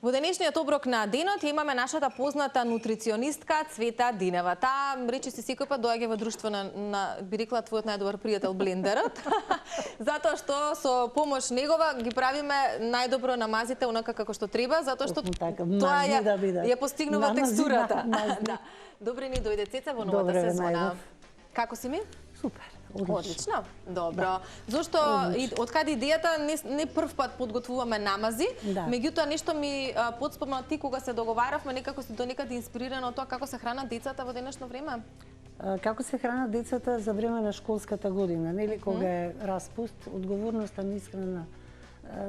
Во денешниот оброк на денот имаме нашата позната нутриционистка Цвета Динева. Таа речиси секој пат доаѓа во друштво на би рекла твојот најдобар пријател блендерот. Затоа што со помош негова ги правиме најдобро намазите онака како што треба, затоа што тоа ја постигнува текстурата. Да. Добре ни дојде Цеца во новата сезона. Како си ми? Супер. Одлично. Добро. Зошто од каде идејата не прв пат подготвуваме намази, меѓутоа нешто ми подспомна ти кога се договаравме, некако си до некаде инспирирана од тоа како се хранат децата во денешно време? Како се хранат децата за време на школската година, нели кога е распуст, одговорноста на исхрана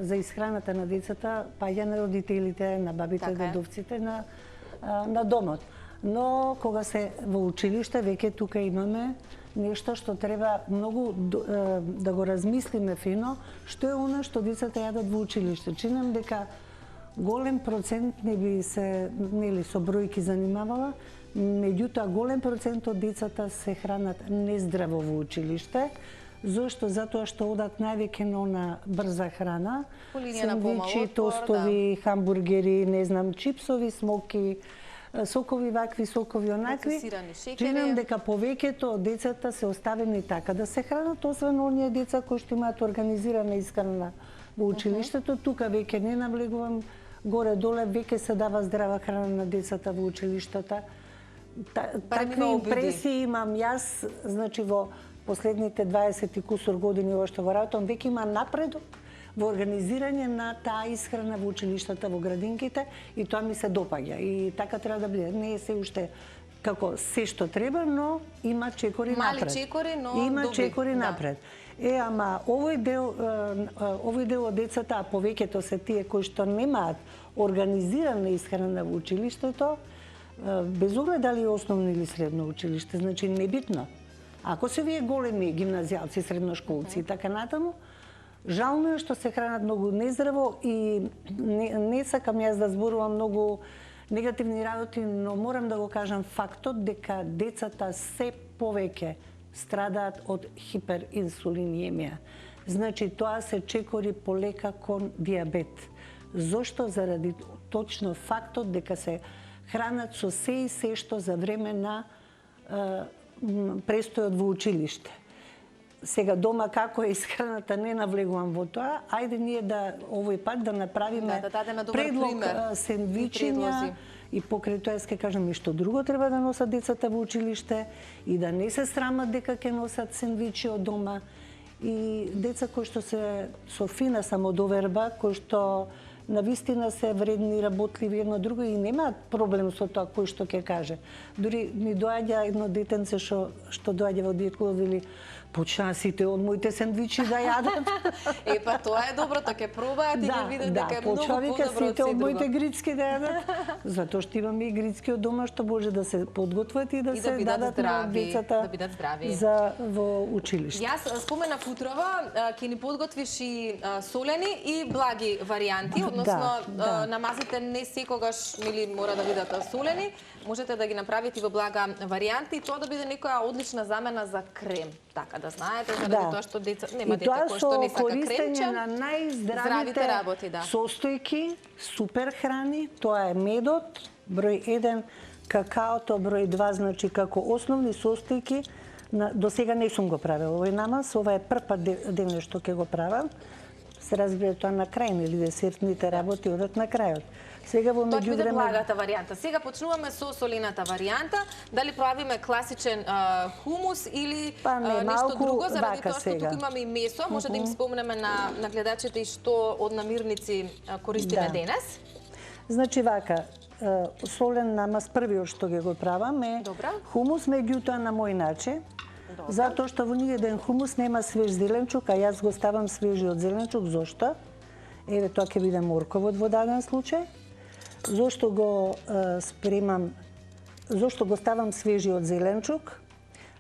за исхраната на децата паѓа на родителите, на бабите, дедовците, на домот. Но кога се во училиште, веќе тука имаме нешто што треба многу да го размислиме фино, што е она што децата јадат во училиште. Чинам дека голем процент не би се нели со бројки занимавала, меѓутоа голем процент од децата се хранат нездраво во училиште. Зошто? Затоа што одат највеќе на брза храна, сендвичи, тостови, хамбургери, не знам, чипсови, смоки, сокови вакви, сокови онакви. Чинам дека повеќето од децата се оставени така да се хранат, освен оние деца кои што имаат организирана исхрана во училиштето. Тука веќе не навлегувам, горе-доле веќе се дава здрава храна на децата во училиштата. Такви импресии имам јас, значи во последните 20 и кусур години што го работам, веќе има напредок во организирање на таа исхрана во училиштата, во градинките, и тоа ми се допаѓа. И така треба да биде. Не е се уште како се што треба, но има чекори напред. Мали чекори, но има чекори напред. Ама овој дел од децата, а повеќето се тие кои што немаат организирана исхрана во училиштето, без оглед дали е основно или средно училиште, значи небитно. Ако се вие големи гимназијалци, средношколци и така натаму, жално е што се хранат многу нездраво и не сакам јас да зборувам многу негативни работи, но морам да го кажам фактот дека децата се повеќе страдаат од хиперинсулиниемија. Значи тоа се чекори полека кон диабет. Зошто? Заради точно фактот дека се хранат со се и се што за време на престојот во училиште. Сега дома како е исхраната не навлегувам во тоа. Ајде ние да овој пат да направиме предлог сендвичиња и покрај тоа ќе кажам и што друго треба да носат децата во училиште и да не се срамат дека ќе носат сендвичи од дома, и деца кои што се со фина самодоверба, кои што навистина се вредни, работливи едно друго и немаат проблем со тоа кој што ќе каже. Дури ми доаѓа едно детенце што доаѓа во диетко, вели почнаа сите од моите сендвичи да јадат. Па тоа е добро, тоа ќе пробаат и ќе видат дека е многу подобро од сите од моите грицки да јадат, затоа што имаме и грицки од дома што може да се подготват и да се дадат на децата за во училиште. Јас споменав утрово, ќе ни подготвиш и солени и благи варијанти, односно намазите не секогаш нели мора да бидат солени, можете да ги направите во блага варијанти и тоа да биде некоја одлична замена за крем. Така да знаете, заради тоа што деца нема дете кој што не сака кремче. И тоа со користење на најздравите состојки, супер храни, тоа е медот, број 1, какаото, број 2, значи како основни состојки. До сега не сум го правила овој намаз, ова е прв пат денес што ќе го правам. Се разбира тоа на крај, нели десертните работи одат на крајот. Сега во меѓувреме... Тоа биде благата варијанта. Сега почнуваме со солената варијанта. Дали правиме класичен хумус или нешто друго, заради тоа што тука имаме и месо. Може да им спомнеме на гледачите и што од намирници користиме денес. Значи вака, солен намаз првиот што го правам е хумус, меѓутоа на мој начин. Затоа што во ниеден хумус нема свеж зеленчук, а јас го ставам свежиот зеленчук. Зошто? Еве тоа ќе биде морковот во даден случај. Зошто го спремам, зошто го ставам свежиот зеленчук?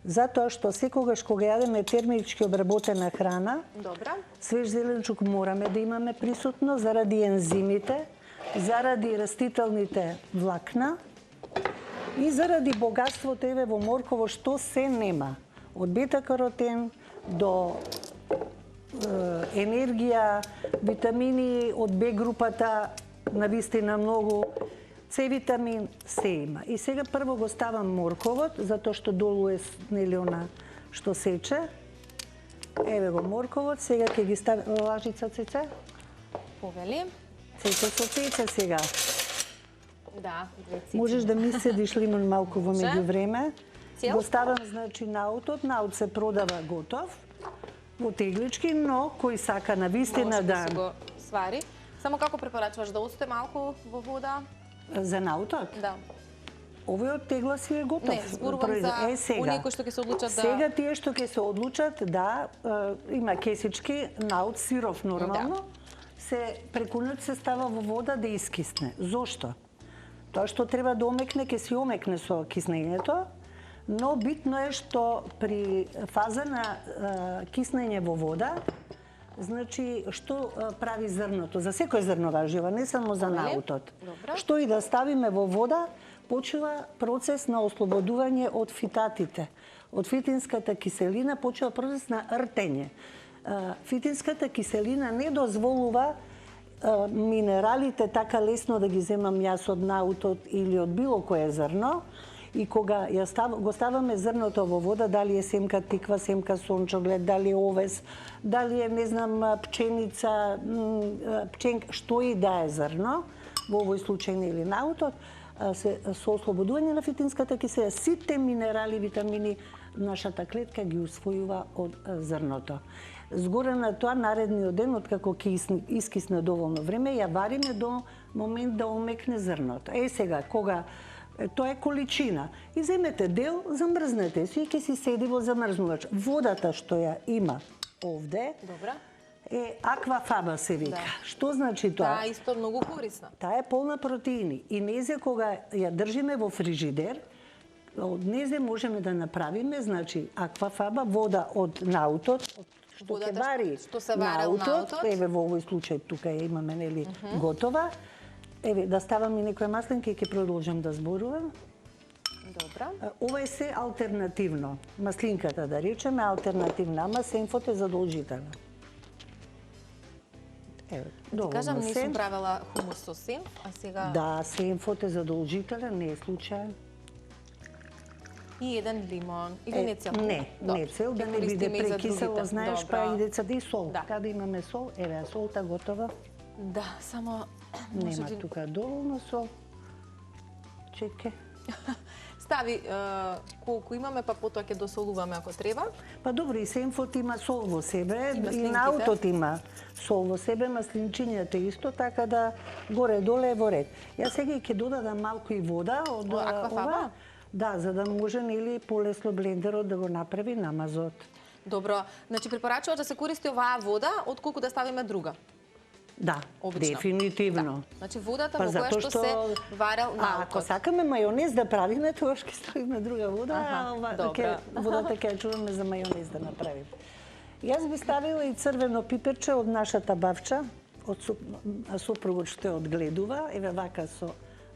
Затоа што секогаш кога јадеме термички обработена храна, свеж зеленчук мораме да имаме присутно заради ензимите, заради растителните влакна и заради богатството еве во морково што се нема. Од бета-каротен до енергија, витамини од Б групата, навистина многу С-витамин, се има. И сега прво го ставам морковот, затоа што долу е нели она што сече. Еве го морковот, сега ќе ги ставам лажица цеце. Повели. Цеце со цеце сега. Да, две цици. Можеш да ми седиш лимон малку во меѓувреме. Цел? Го ставам значи наутот, наут се продава готов во теглички, но кој сака навистина Може да да се го свари. Само како препорачуваш да остави малку во вода? за наутот. Да. Овој од тегла си е готов. Не, зборувам за сега. оние кои што ќе се одлучат да... Сега тие што ќе се одлучат, да, има кесички, наут, сиров нормално, се преку ноќ се става во вода да искисне. Зошто? Тоа што треба да омекне, ќе си омекне со киснењето, но битно е што при фаза на киснење во вода, значи, што прави зрното? За секој зрно важува, не само за наутот. Добро. Што и да ставиме во вода, почува процес на ослободување од фитатите. Од фитинската киселина почува процес на ртење. Фитинската киселина не дозволува минералите така лесно да ги земам јас од наутот или од било кое зрно. И кога го ставаме зрното во вода, дали е семка тиква, семка сончоглед, дали е овес, дали е, не знам, пченица, пченка, што и да е зрно, во овој случај или наутот, со ослободување на фитинската киселина, сите минерали, витамини, нашата клетка ги усвојува од зрното. Згоре на тоа, наредниот ден, откако ќе искисне доволно време, ја вариме до момент да омекне зрното. Сега, кога тоа е количина. И земете дел, замрзнете си и ќе си седи во замрзнувач. Водата што ја има овде е аквафаба се вика. Да. Што значи тоа? Таа исто многу корисна. Таа е полна протеини и незе кога ја држиме во фрижидер, од незе можеме да направиме, значи аквафаба, вода од наутот, што ќе вари наутот, еве во овој случај тука ја имаме нели готова. Еве, да ставам и некоја маслинка и ќе продолжам да зборувам. Добра. Ова е се алтернативно. Маслинката, да речеме, алтернативна, ама сенфот е задолжителен. Еве, Ти кажам, не сум правила хумус со сенф, а сега... Да, сенфот е задолжителен, не е случаен. И еден лимон, или не цел? Не цел, да не биде прекисело, знаеш, па и децата и сол. Да. Каде имаме сол? Еве, солта готова. Да, само... Нема тука доволно сол. Чеке. Стави колку имаме, па потоа ќе досолуваме ако треба. Па добро, и сенфот има сол во себе, и наутот има сол во себе, маслинчињата исто, така да горе-доле е во ред. Јас сега ќе додадам малку и вода од ова. Да, за да може нели полесно блендерот да го направи намазот. Добро, значи препорачуваш да се користи оваа вода отколку да ставиме друга. Да, обично. Дефинитивно. Да. Значи водата во која што се варел наутот. Ако сакаме мајонез да правиме, тоа ќе ставиме друга вода, водата ќе ја чуваме за мајонез да направиме. Јас би ставила и црвено пиперче од нашата бавча, од супругот што ја одгледува, еве вака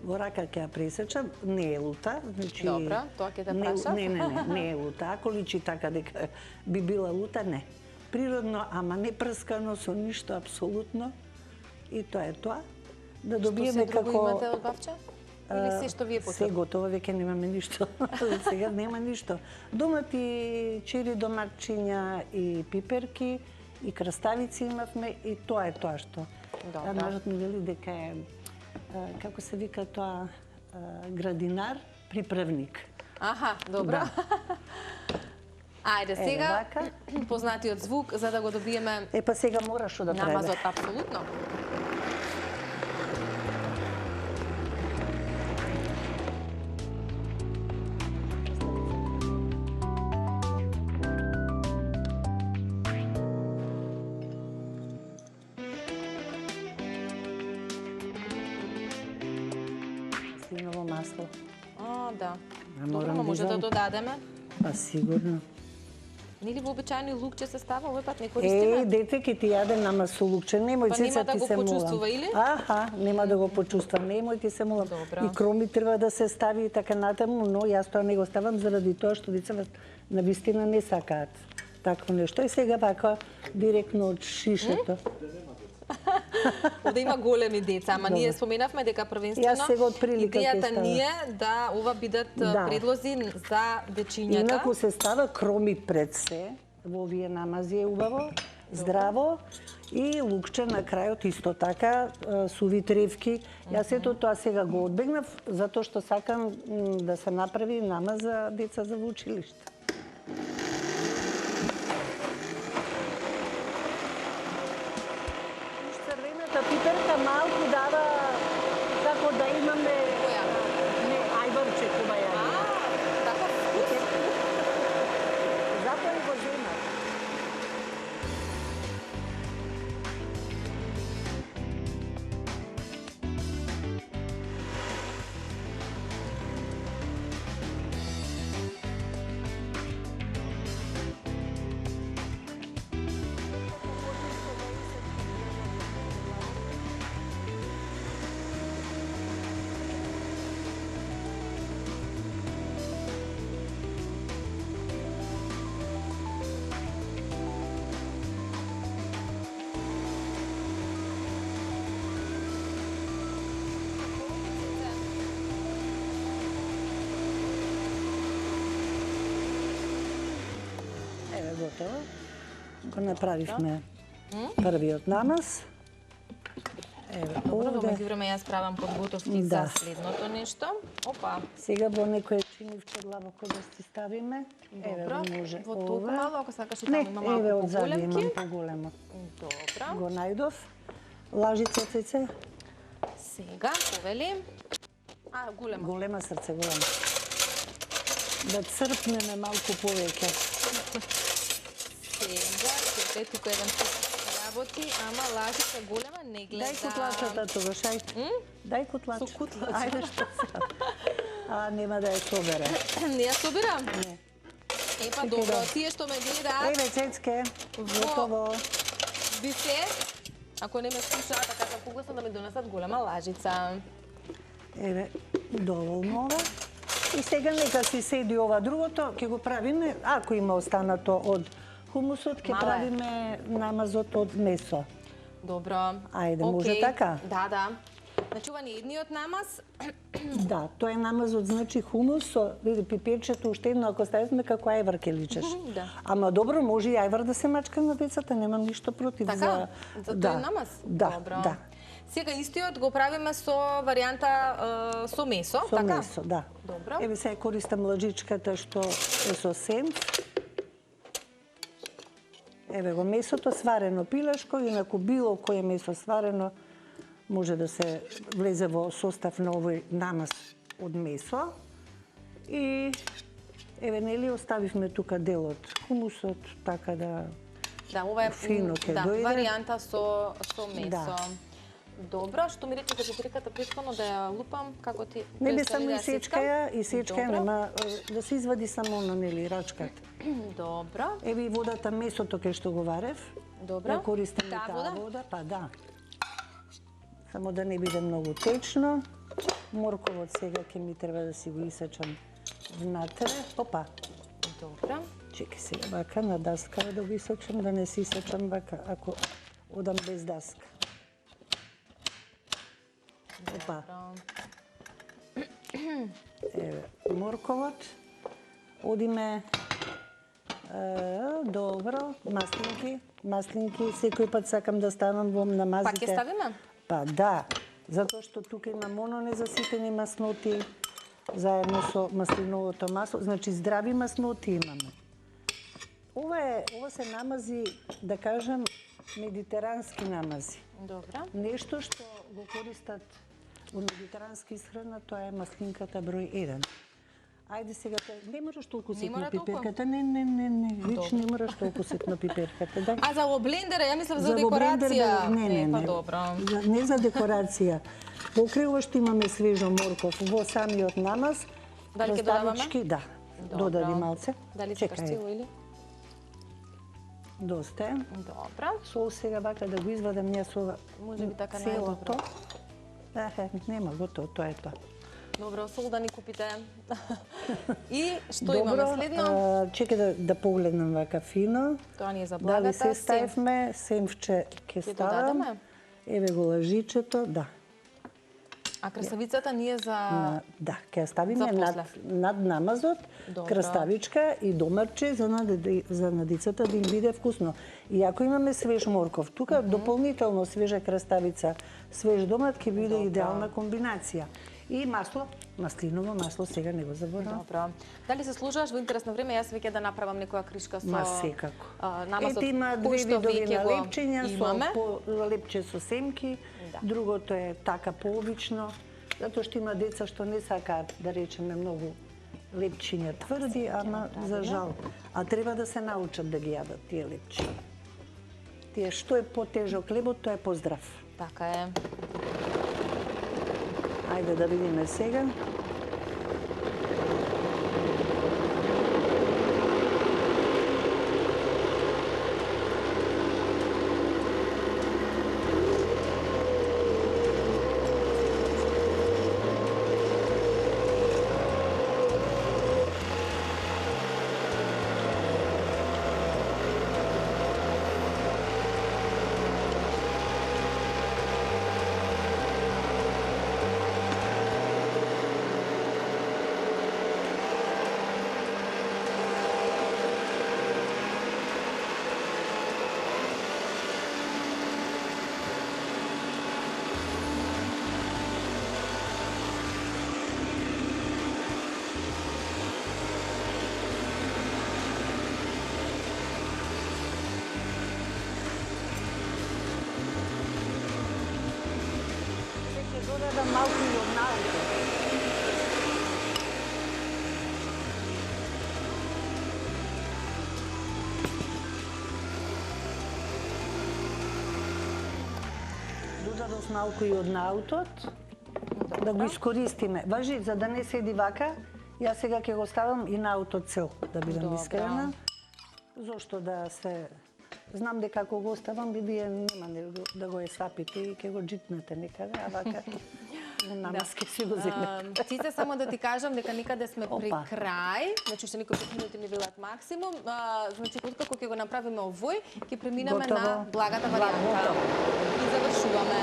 во рака ќе ја пресечам, не е лута, значи... Добро, тоа ќе те прашам. Не е лута, ако личи така дека би била лута, не. Природно, ама не прскано со ништо апсолутно. И тоа е тоа. Да добиеме како... Што се друго имате од бавча? Или се што ви е потребно? Се готово, веќе немаме ништо. Сега нема ништо. Домати, чери доматчиња и пиперки, и краставици имавме, и тоа е тоа што. Мажот ми вели дека е, како се вика тоа, градинар, приправник. Аха, добро. Ајде, сега познатиот звук за да го добиеме... Па сега мораш да треба. Намазот, апсолутно. Маслиново масло. Да. Добро, може да додадеме. Па сигурно. Нели вообичаено лукче се става, овој пат не користиме? Дете ќе ти јаде нама со лукче, немој цеца ти се молам. Па нема да го почувствува, или? Аха, нема да го почувствува, немој ти се молам. И кроми треба да се стави и така натаму, но јас тоа не го ставам заради тоа што децата навистина не сакаат такво нешто. И сега вака директно од шишето. Да има големи деца, ама ние споменавме дека првенствено Јас сега од прилика ќе идејата ставам. ни е да ова бидат предлози за дечињата. Инаку се става кромит пред се, во овие намази е убаво, здраво, и лукче на крајот исто така, суви тревки. Јас ето тоа сега го одбегнав, затоа што сакам да се направи намаз за деца за училиште. Црвената пиперка малку дава како да имаме не ајварче кога ја. Така вкус. Затоа го земав. Готово. Го направивме првиот намаз. Добро, во меѓувреме јас правам подготовки за следното нешто. Опа. Сега во некој чинивче длабоко да си ставиме. Добро. Може во толку мало, ако сакаш и не, таму има малку одзади поголемки. имам поголемо. Добро. Го најдов. Лажица цеце. Сега, повели. Голема. Голема срце, голема. Да црпнеме малку повеќе. Сега, чекај, тука еден работи, ама лажица голема, не гледа. Дај кутлачата тогаш, ај. Дај кутлачата. Со кутлача. Ајде што се. Нема да ја собере. Не ја собирам? Не. Епа, добро, тие што ме гледаат Еве, цецке, готово. бифе, ако не ме слушаат, така како погласно да ми донесат голема лажица. Еве, доволно ова. И сега нека си седи ова другото, ќе го правиме, ако има останато од хумусот, ќе правиме намазот од месо. Добро. Ајде, може така? Да. Значи, ова не е едниот намаз. Да, тоа е намазот, значи хумус со, види, пиперчето уште едно, ако ставиме како ајвар ќе личеш. Да. Ама добро, може и ајвар да се мачка на децата, немам ништо против. Така? За тој намаз? Да, Добро. да. Сега истиот го правиме со варијанта со месо, Со така? месо, да. Добро. Еве сега користам лажичката што е со сенф. Еве го месото сварено пилешко, инаку било кое месо сварено може да се влезе во состав на овој намаз од месо. И еве нели оставивме тука дел од хумусот, така да ова е фино ќе дојде. варијанта со месо. Да. Добро, што ми рече за пиперката претходно да ја лупам, како ти... Не би само и сечка, нема да се извади само на нели рачката. Добро. Еве и водата, месото кај што го варев. Добро. Да користам и таа вода, па да. Само да не биде многу течно. Морковот сега ќе ми треба да си го исечам внатре. Опа. Добро. Чекај сега вака на даска да го исечам, да не си исечам вака ако одам без даска. Опа. Еве, морковот. Одиме добро, маслинки, секој пат сакам да ставам во намазите. Пак ќе ставиме? Па да, затоа што тука има мононезаситени масноти, заедно со маслиновото масло, значи здрави масноти имаме. Ова се намази, да кажам, медитерански намази. Добро. Нешто што го користат во медитерански исхрана, тоа е маслинката број 1. Ајде сега, не мораш толку ситно пиперката. Не, вич не мораш толку ситно пиперката. Дај. А за во блендера, ја мислам за декорација. Не. Добро. Не за декорација. Покрај ова што имаме свежо морков во самиот намаз, дали ќе додаваме? Да. Додади малце. Дали сакаш цело или? Доста е. Добро. Сол сега вака да го извадам јас ова. Може би така најдобро. Нема, готово, тоа е тоа. Добро, сол да ни купите. И што имаме следно? Чекај да погледнам вака фино. Тоа ни е за благата. Дали се ставивме, сенфче ќе ставам. Еве го лъжичето, да. А краставицата ние за... Да, ќе ја ставиме За после. над намазот, Добро. краставичка и домарче за на децата да им биде вкусно. И ако имаме свеж морков, тука дополнително свежа краставица, свеж домат ќе биде идеална комбинација. И масло, маслиново масло, сега не го заборавам. Добро. Дали се служуваш во интерес на време, јас веќе да направам некоја кришка со... Ма секако. намазот, Ете има две кој што видови веќе на го лепчења, имаме. лепче со семки, Да. другото е така пообично, затоа што има деца што не сакаат, да речеме, многу лепчиња тврди, ама за жал. А треба да се научат да ги јадат тие лепчиња. Тие што е потежок лебот, тоа е поздрав. Така е. Ајде да видиме сега. Ќе додадам малку и од науката. Додадов малку и од наутот, да го искористиме. Важи, за да не седи вака, јас сега ќе го ставам и наутот цел, да бидам Добро. искрена. Зошто да се... Знам дека ако го оставам, вие нема да го есапите и ќе го джитнете некаде, а вака за намаз ќе си го земете. Цице, само да ти кажам дека никаде сме при Опа. крај, значи уште некои 5 минути ми велат максимум. Значи, откако ќе го направиме овој, ќе преминеме Готово. на благата варијанта. Готово. И завршуваме.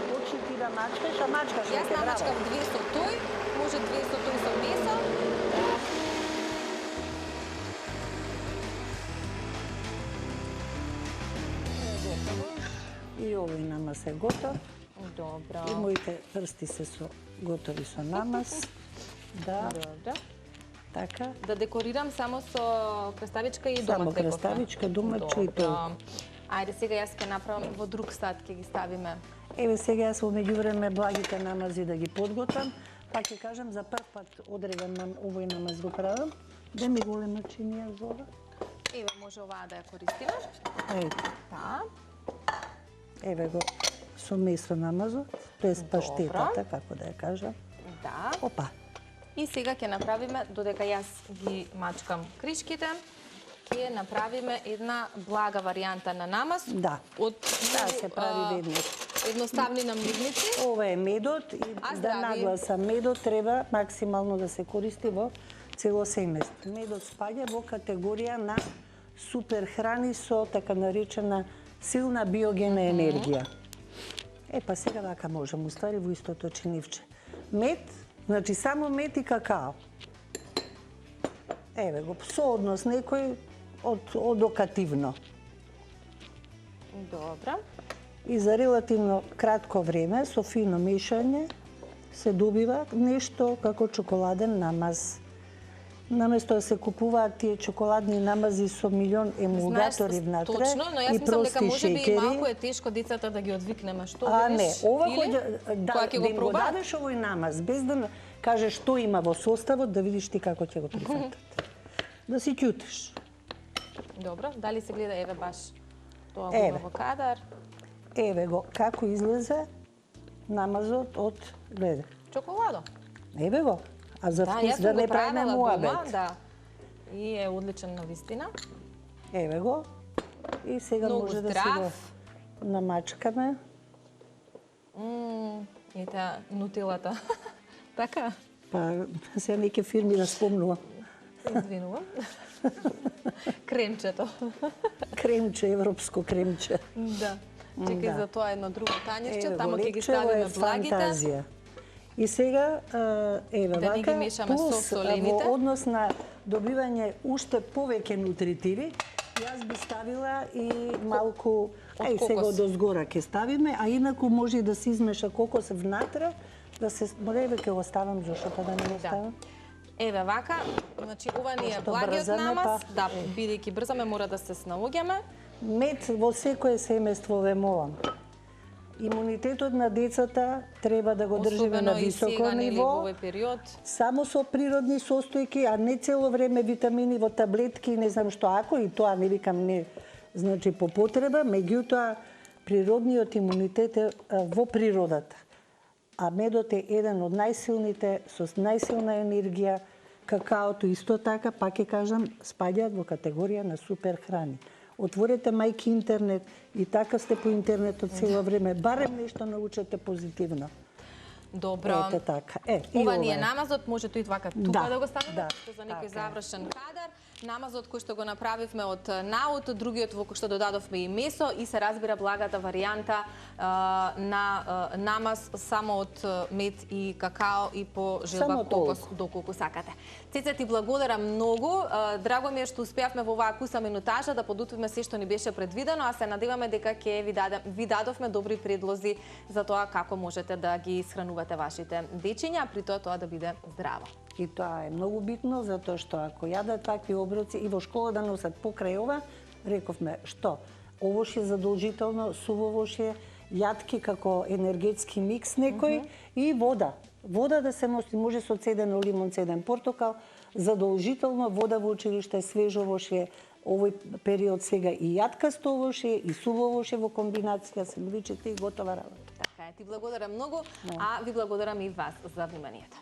Почни ти да мачкаш, а мачкаш Јас веќе, браво. намачкав 2 со тој, може 2 со тој со месо. И овој намаз е готов. Добро. И моите прсти се готови со намаз. Да, Добро. така. Да декорирам само со краставичка и домат. Само рековме. краставичка, доматче и Добро. тоа. Ајде, сега јас ќе направам во друг сат, ќе ги ставиме. Еве сега јас во меѓувреме благите намази да ги подготвам, па ќе кажам за прв пат одреден овој намаз го правам. Да ми голема чинија за ова. Еве, може оваа да ја користиме. Ејде. Да. Еве го со месо намазот, тоест паштетата, како да ја кажам. Да. Опа. И сега ќе направиме, додека јас ги мачкам кришките, ќе направиме една блага варијанта на намаз. Да. Од Да, се прави веднаш. едноставни намигници. Ова е медот и А, да здрави. нагласам, медот треба максимално да се користи во целосемејство. Медот спаѓа во категорија на супер храни со така наречена силна биогена енергија. Па сега вака можам, уствари во истото чинивче. Мед, значи само мед и какао. Еве го, со однос некој одокативно. Добро. И за релативно кратко време, со фино мешање, се добива нешто како чоколаден намаз. Наместо да се купуваат тие чоколадни намази со милион емулгатори внатре точно, но јас и мислам дека прости може би и малку шеќери. е тешко децата да ги одвикнеме. Што А не, велиш? ова Или да кога ќе им го го пробаат? дадеш овој намаз, без да кажеш што има во составот, да видиш ти како ќе го прифатат. Да си ќутиш. Добро, дали се гледа еве баш тоа го Еве. има во кадар? Еве го, како излезе намазот од, гледа, Чоколадо. еве го. А за Да, вкус јас да сум не го правиме правела дома, муабет. да. И е одличен на вистина. Еве го. И сега Многу може да си здрав. го намачкаме. Ете нутилата. Така, Па, сега неке фирми да спомнувам. извинувам. Кремчето. Кремче, европско кремче. Да. Чекај за тоа едно друго тањешче, тамо ќе ги лепчево ставиме е благите. фантазија. И сега, еве Да не ги вака, мешаме со плюс солените. во однос на добивање уште повеќе нутритиви, јас би ставила и малку, сега кокос. одозгора ќе ставиме, а инаку може и да се измеша кокос внатре, да се, еве ќе го ставам, зашто да не го ставам? Еве вака, значи ова ни е Пошто благиот брзаме, намаз, па, да, бидејќи брзаме мора да се снаоѓаме. Мед во секое семејство ве молам. Имунитетот на децата треба да го држиме на Особено и високо сега, нели, во ниво, овој период. само со природни состојки, а не цело време витамини во таблетки, не знам што, ако и тоа не викам не, значи по потреба, меѓутоа природниот имунитет е во природата. А медот е еден од најсилните, со најсилна енергија, какаото исто така, пак ќе кажам, спаѓаат во категорија на супер храни. Отворете мајки интернет и така сте по интернетот цело време, барем нешто научете позитивно. Добро. Ете така. Ова ни е намазот, може тој вака тука да го ставиме, да, за некој така е. завршен кадар. Намазот кој што го направивме од наут, другиот во кој што додадовме и месо и се разбира благата варијанта на намаз само од мед и какао и по желба кокос доколку сакате. Цеце, ти благодарам многу. Драго ми е што успеавме во оваа куса минутажа да подутвиме се што ни беше предвидено, а се надеваме дека ќе ви дадовме добри предлози за тоа како можете да ги исхранувате вашите дечиња, при тоа да биде здраво. И тоа е многу битно, затоа што ако јадат такви оброци и во школа да носат покрај ова, рековме, што? Овош е задолжително, сувовош е, јатки како енергетски микс некој и вода. Вода да се носи, може со цедено лимон, цеден портокал, задолжително вода во училиште, свежовош е, овој период сега и јаткасто овош е, и сувовош е во комбинација, се личите и готова работа. Така е, ти благодарам многу, а ви благодарам и вас за вниманието.